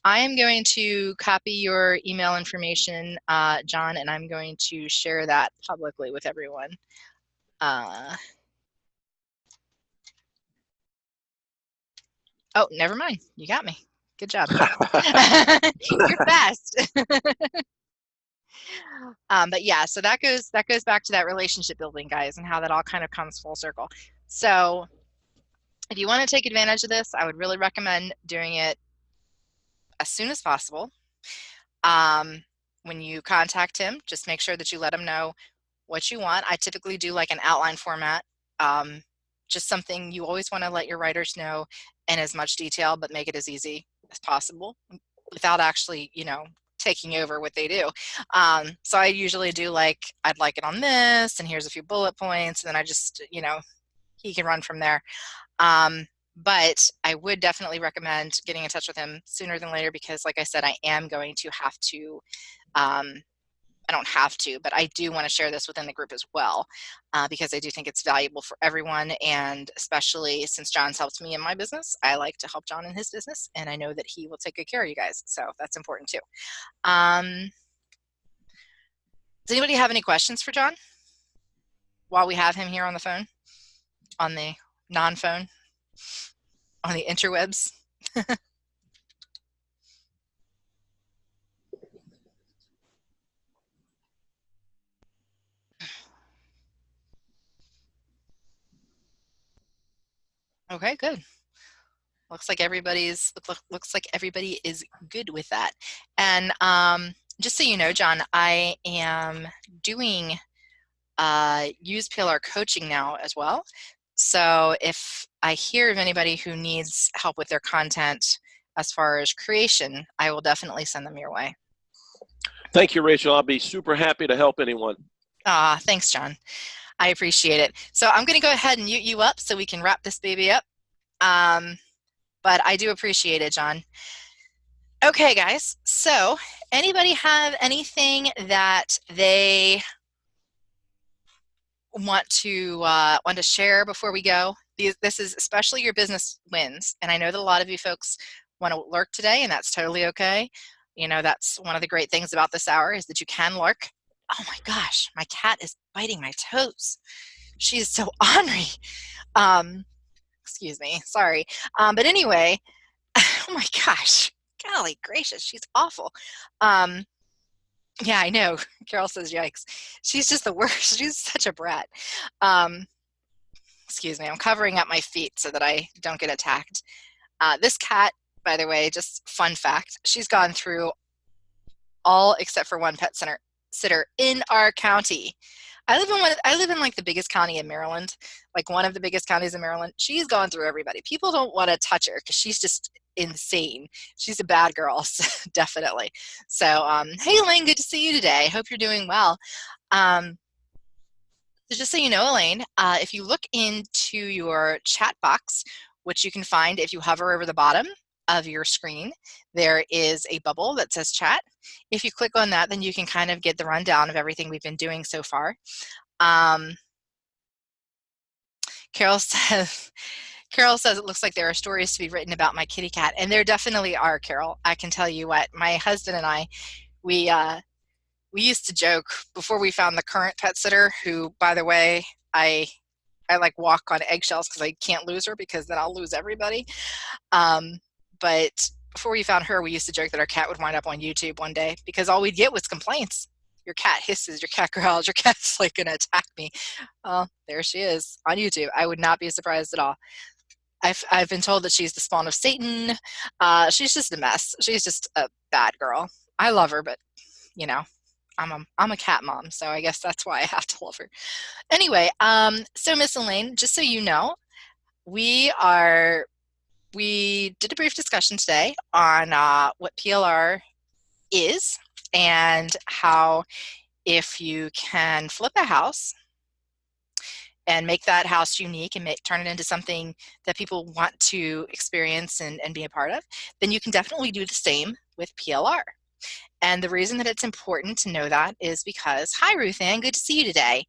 am going to copy your email information, John, and I'm going to share that publicly with everyone. Oh, never mind. You got me. Good job. You're fast. But yeah, so that goes back to that relationship building, guys, and how that all kind of comes full circle. So if you want to take advantage of this, I would really recommend doing it as soon as possible. When you contact him, just make sure that you let him know what you want. I typically do like an outline format, just something you always want to let your writers know in as much detail, but make it as easy as possible without actually, taking over what they do. So I usually do like, I'd like it on this, and here's a few bullet points, and then I just, he can run from there. But I would definitely recommend getting in touch with him sooner than later, because like I said, I am going to have to, I don't have to, but I do want to share this within the group as well, because I do think it's valuable for everyone. And especially since John's helped me in my business, I like to help John in his business, and I know that he will take good care of you guys. So that's important too. Does anybody have any questions for John while we have him here on the phone, on the non-phone, on the interwebs? Okay, good. Looks like everybody is good with that. And just so you know, John, I am doing use PLR coaching now as well. So if I hear of anybody who needs help with their content as far as creation, I will definitely send them your way. Thank you, Rachel. I'll be super happy to help anyone. Thanks, John. I appreciate it. So I'm going to go ahead and mute you up so we can wrap this baby up. But I do appreciate it, John. Okay, guys. So anybody have anything that they want to share before we go? This is especially your business wins, and I know that a lot of you folks want to lurk today, and that's totally okay. You know, that's one of the great things about this hour is that you can lurk. Oh my gosh, my cat is biting my toes. She is so ornery. Um, excuse me, sorry. But anyway, oh my gosh, golly gracious, she's awful. Um, yeah, I know. Carol says, yikes. She's just the worst. She's such a brat. Um, excuse me, I'm covering up my feet so that I don't get attacked. This cat, by the way, just fun fact, she's gone through all except for one pet center sitter in our county. I live in like the biggest county in Maryland, like one of the biggest counties in Maryland. She's gone through everybody. People don't want to touch her because she's just insane. She's a bad girl, so, definitely. So, hey Elaine, good to see you today. Hope you're doing well. Um, so just so you know, Elaine, if you look into your chat box, which you can find if you hover over the bottom of your screen, there is a bubble that says chat. If you click on that, then you can kind of get the rundown of everything we've been doing so far. Carol says, Carol says it looks like there are stories to be written about my kitty cat, and there definitely are, Carol. I can tell you what, my husband and I, we used to joke before we found the current pet sitter, who, by the way, I like walk on eggshells because I can't lose her because then I'll lose everybody. But before we found her, we used to joke that our cat would wind up on YouTube one day because all we'd get was complaints. Your cat hisses, your cat growls, your cat's like gonna attack me. Well, there she is on YouTube. I would not be surprised at all. I've been told that she's the spawn of Satan. She's just a mess. She's just a bad girl. I love her, but you know, I'm a cat mom, so I guess that's why I have to love her. Anyway, so Miss Elaine, just so you know, we did a brief discussion today on what PLR is and how if you can flip a house and make that house unique and turn it into something that people want to experience and be a part of, then you can definitely do the same with PLR. And the reason that it's important to know that is because, hi Ruth Ann, good to see you today.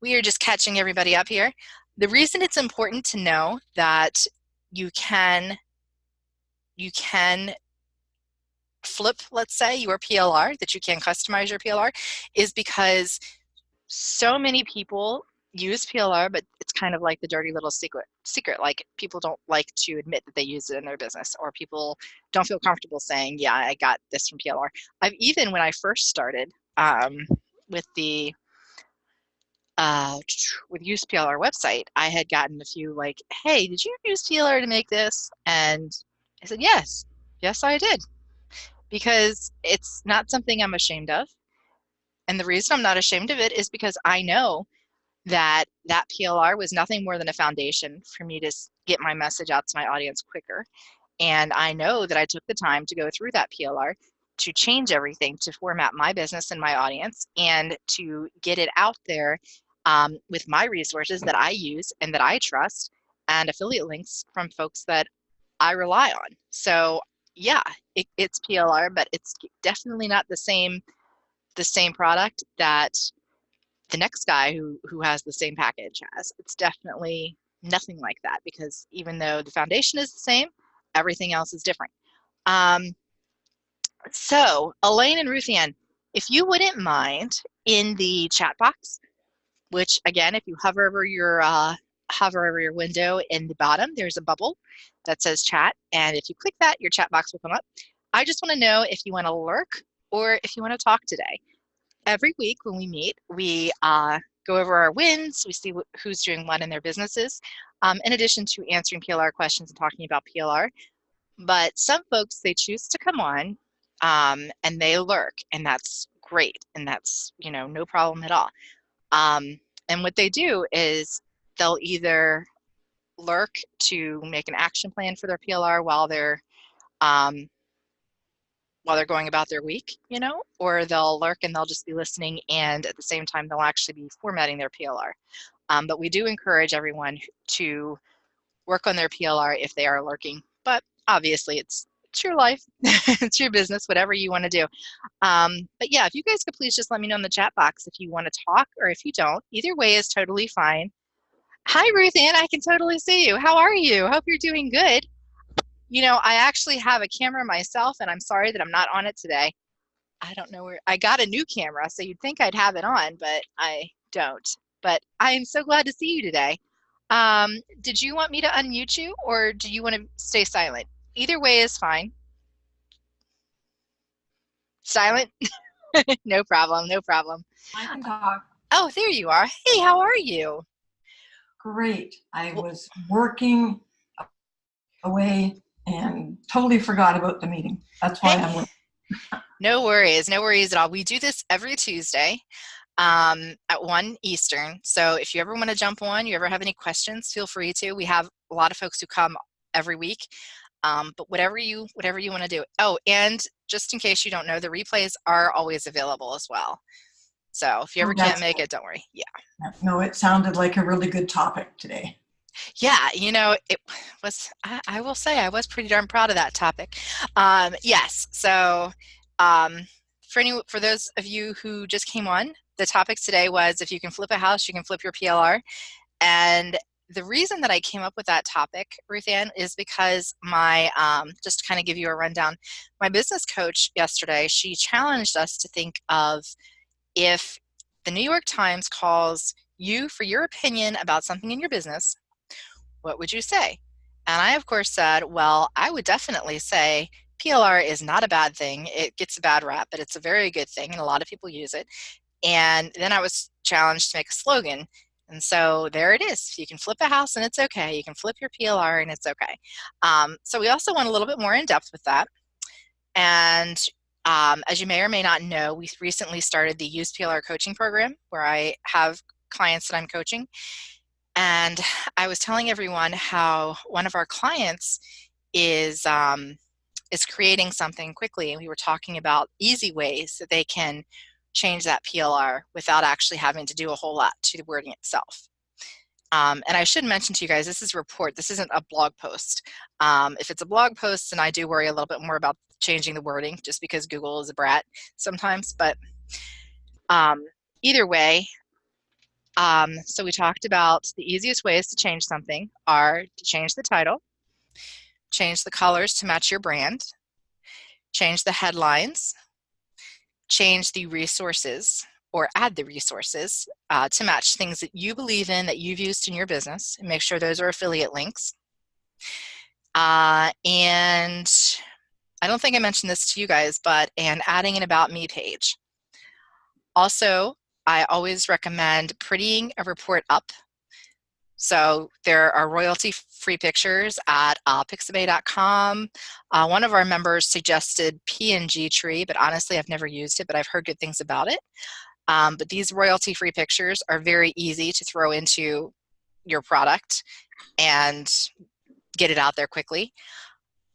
We are just catching everybody up here. The reason it's important to know that you can flip, let's say, your PLR, that you can customize your PLR, is because so many people use PLR, but it's kind of like the dirty little secret. Like people don't like to admit that they use it in their business, or people don't feel comfortable saying, yeah, I got this from PLR. I've even, when I first started with the with Use PLR website, I had gotten a few like, hey, did you use PLR to make this? And I said, yes, I did, because it's not something I'm ashamed of. And the reason I'm not ashamed of it is because I know that that PLR was nothing more than a foundation for me to get my message out to my audience quicker. And I know that I took the time to go through that PLR to change everything, to format my business and my audience, and to get it out there with my resources that I use and that I trust, and affiliate links from folks that I rely on. So yeah, it's PLR, but it's definitely not the same product that the next guy who has the same package has. It's definitely nothing like that, because even though the foundation is the same, everything else is different. So Elaine and Ruthann, if you wouldn't mind, in the chat box, which again, if you hover over your window in the bottom, there's a bubble that says chat, and if you click that, your chat box will come up. I just want to know if you want to lurk or if you want to talk today. Every week when we meet, we go over our wins, we see who's doing what in their businesses, in addition to answering PLR questions and talking about PLR. But some folks, they choose to come on and they lurk, and that's great, and that's, no problem at all. And what they do is they'll either lurk to make an action plan for their PLR while they're going about their week, or they'll lurk and they'll just be listening, and at the same time, they'll actually be formatting their PLR. But we do encourage everyone to work on their PLR if they are lurking. But obviously, it's your life, it's your business, whatever you want to do. But yeah, if you guys could please just let me know in the chat box if you want to talk or if you don't. Either way is totally fine. Hi, Ruth Ann, I can totally see you. How are you? Hope you're doing good. You know, I actually have a camera myself, and I'm sorry that I'm not on it today. I don't know where I got a new camera, so you'd think I'd have it on, but I don't. But I am so glad to see you today. Did you want me to unmute you, or do you want to stay silent? Either way is fine. Silent? No problem, no problem. I can talk. Oh, there you are. Hey, how are you? Great. I was working away and totally forgot about the meeting. That's why Hey, I'm late. no worries at all. We do this every Tuesday at 1 Eastern. So if you ever want to jump on, you ever have any questions, feel free to. We have a lot of folks who come every week. But whatever you want to do. Oh, and just in case you don't know, the replays are always available as well. So if you ever can't make it, don't worry. Yeah. No, it sounded like a really good topic today. Yeah, you know, it was, I will say I was pretty darn proud of that topic. Yes, so for those of you who just came on, the topic today was if you can flip a house, you can flip your PLR. And the reason that I came up with that topic, Ruth Ann, is because my, just to kind of give you a rundown, my business coach yesterday, she challenged us to think of if the New York Times calls you for your opinion about something in your business, what would you say? And I, of course, said, well, I would definitely say PLR is not a bad thing. It gets a bad rap, but it's a very good thing, and a lot of people use it. And then I was challenged to make a slogan. And so there it is. You can flip a house and it's okay. You can flip your PLR and it's okay. So we also went a little bit more in depth with that. And as you may or may not know, we recently started the Use PLR coaching program where I have clients that I'm coaching. And I was telling everyone how one of our clients is creating something quickly, and we were talking about easy ways that they can change that PLR without actually having to do a whole lot to the wording itself. And I should mention to you guys, this is a report. This isn't a blog post. If it's a blog post, then I do worry a little bit more about changing the wording, just because Google is a brat sometimes. But either way, so we talked about the easiest ways to change something are to change the title, change the colors to match your brand, change the headlines, change the resources or add the resources to match things that you believe in that you've used in your business, and make sure those are affiliate links. And I don't think I mentioned this to you guys, but adding an About Me page. Also, I always recommend prettying a report up. So there are royalty-free pictures at pixabay.com. One of our members suggested PNG Tree, but honestly, I've never used it, but I've heard good things about it. But these royalty-free pictures are very easy to throw into your product and get it out there quickly.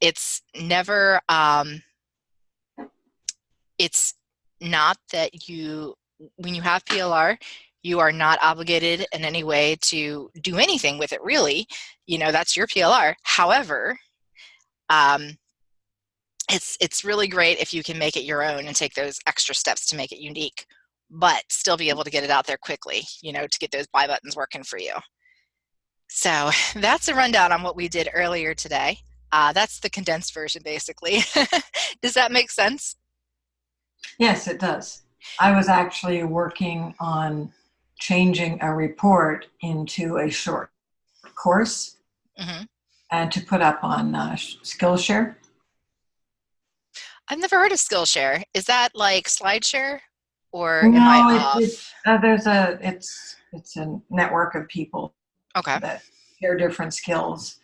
It's never, it's not that you, when you have PLR, you are not obligated in any way to do anything with it, really. You know, that's your PLR. However, it's really great if you can make it your own and take those extra steps to make it unique, but still be able to get it out there quickly, you know, to get those buy buttons working for you. So that's a rundown on what we did earlier today. That's the condensed version, basically. Does that make sense? Yes, it does. I was actually working on changing a report into a short course and to put up on Skillshare. I've never heard of Skillshare. Is that like SlideShare, or No, am I off? It's a network of people Okay. that share different skills.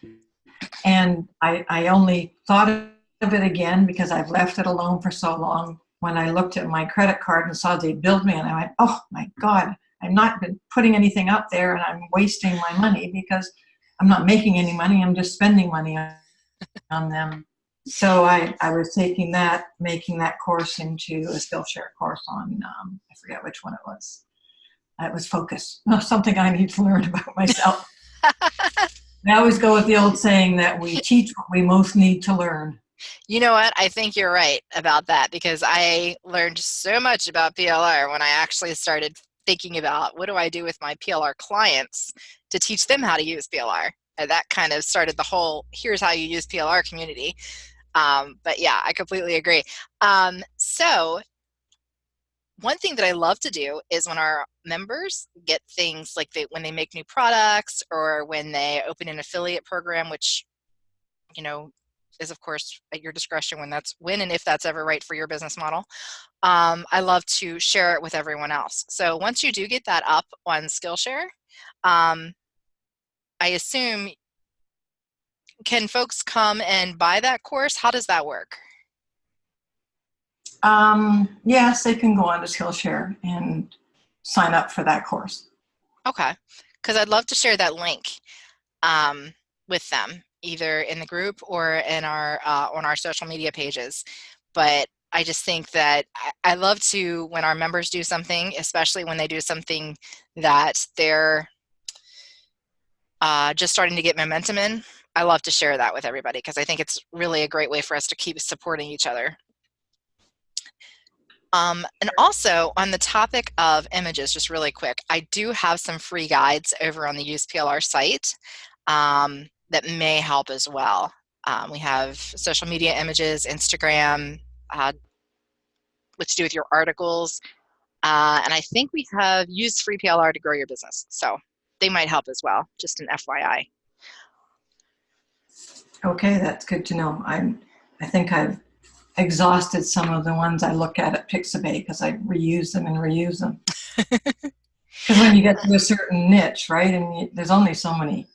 And I only thought of it again because I've left it alone for so long. When I looked at my credit card and saw they billed me, and I went, oh my God, I've not been putting anything up there, and I'm wasting my money because I'm not making any money. I'm just spending money on them. So I was taking that, making that course into a Skillshare course on, I forget which one it was. It was Focus, something I need to learn about myself. I always go with the old saying that we teach what we most need to learn. You know what? I think you're right about that, because I learned so much about PLR when I actually started thinking about what do I do with my PLR clients to teach them how to use PLR. that kind of started the whole here's how you use PLR community. But yeah, I completely agree. So one thing that I love to do is when our members get things like when they make new products or when they open an affiliate program, which, you know, is of course at your discretion when and if that's ever right for your business model. I love to share it with everyone else. So once you do get that up on Skillshare, I assume, can folks come and buy that course? How does that work? Yes, they can go on to Skillshare and sign up for that course. Okay, because I'd love to share that link with them, either in the group or in our on our social media pages. But I just think that I love to, when our members do something, especially when they do something that they're just starting to get momentum in, I love to share that with everybody because I think it's really a great way for us to keep supporting each other. And also on the topic of images, just really quick, I do have some free guides over on the Use PLR site that may help as well. We have social media images, Instagram, what to do with your articles, and I think we have used free PLR to grow your business. So they might help as well, just an FYI. Okay, that's good to know. I think I've exhausted some of the ones I look at Pixabay because I reuse them and reuse them. Because when you get to a certain niche, right, and there's only so many.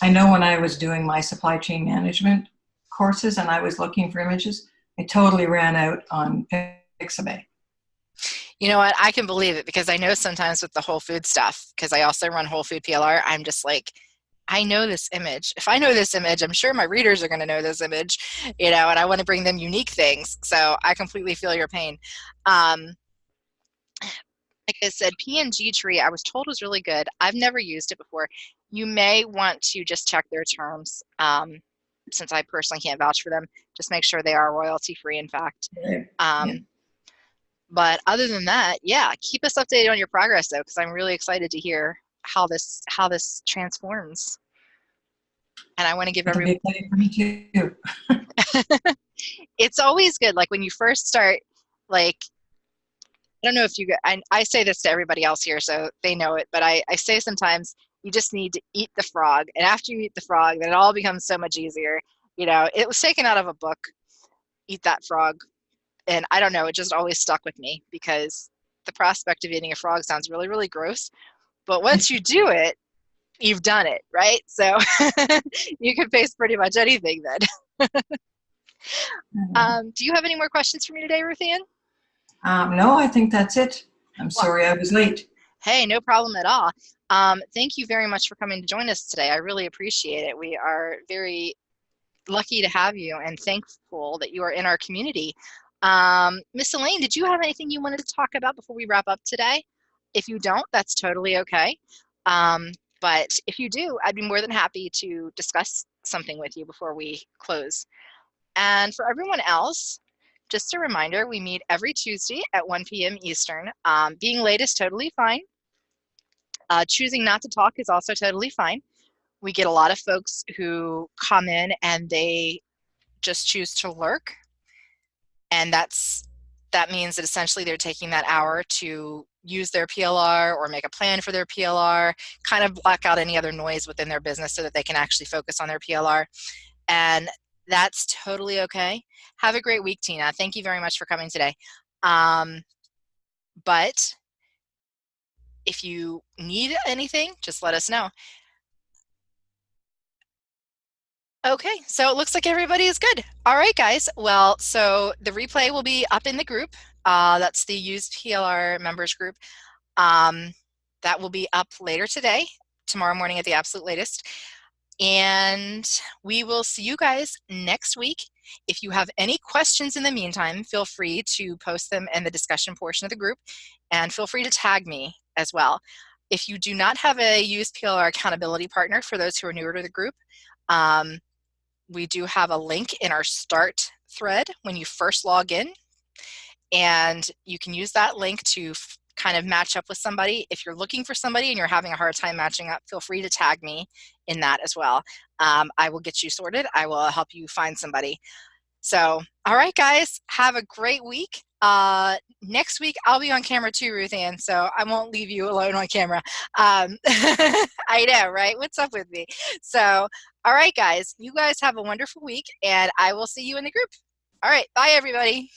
I know when I was doing my supply chain management courses and I was looking for images, I totally ran out on Pixabay. You know what? I can believe it because I know sometimes with the whole food stuff, because I also run whole food PLR, I'm just like, I know this image. If I know this image, I'm sure my readers are going to know this image, and I want to bring them unique things. So I completely feel your pain. Like I said, PNG Tree, I was told was really good. I've never used it before. You may want to just check their terms. Since I personally can't vouch for them, just make sure they are royalty free, in fact. Yeah. But other than that, yeah, keep us updated on your progress though, because I'm really excited to hear how this transforms. And I want to give It'll be everyone. exciting for me too. It's always good, like when you first start, like I don't know if you I say this to everybody else here, so they know it, but I say sometimes you just need to eat the frog, and after you eat the frog, then it all becomes so much easier. It was taken out of a book, Eat That Frog, and I don't know, it just always stuck with me because the prospect of eating a frog sounds really, really gross. But once you do it, you've done it, right? So you can face pretty much anything then. Do you have any more questions for me today, Ruth Ann? No, I think that's it. I'm Well, sorry I was late. hey, no problem at all. Thank you very much for coming to join us today. I really appreciate it. We are very lucky to have you and thankful that you are in our community. Miss Elaine, did you have anything you wanted to talk about before we wrap up today? If you don't, that's totally okay. But if you do, I'd be more than happy to discuss something with you before we close. And for everyone else, just a reminder, we meet every Tuesday at 1 p.m. Eastern. Being late is totally fine. Choosing not to talk is also totally fine. We get a lot of folks who come in and they just choose to lurk. And that means that essentially they're taking that hour to use their PLR or make a plan for their PLR, kind of block out any other noise within their business so that they can actually focus on their PLR. And that's totally okay. Have a great week, Tina. Thank you very much for coming today. But if you need anything, just let us know. Okay, so it looks like everybody is good. All right, guys. Well, so the replay will be up in the group. That's the Use PLR members group. That will be up later today, tomorrow morning at the absolute latest. And we will see you guys next week. If you have any questions in the meantime, feel free to post them in the discussion portion of the group, and feel free to tag me as well. If you do not have a Use PLR accountability partner, for those who are newer to the group, we do have a link in our start thread when you first log in, and you can use that link to kind of match up with somebody. If you're looking for somebody and you're having a hard time matching up, feel free to tag me in that as well. I will get you sorted. I will help you find somebody. So, all right, guys, have a great week. Next week, I'll be on camera too, Ruth Ann, so I won't leave you alone on camera. I know, right? What's up with me? So, all right, guys, you guys have a wonderful week, and I will see you in the group. All right, bye, everybody.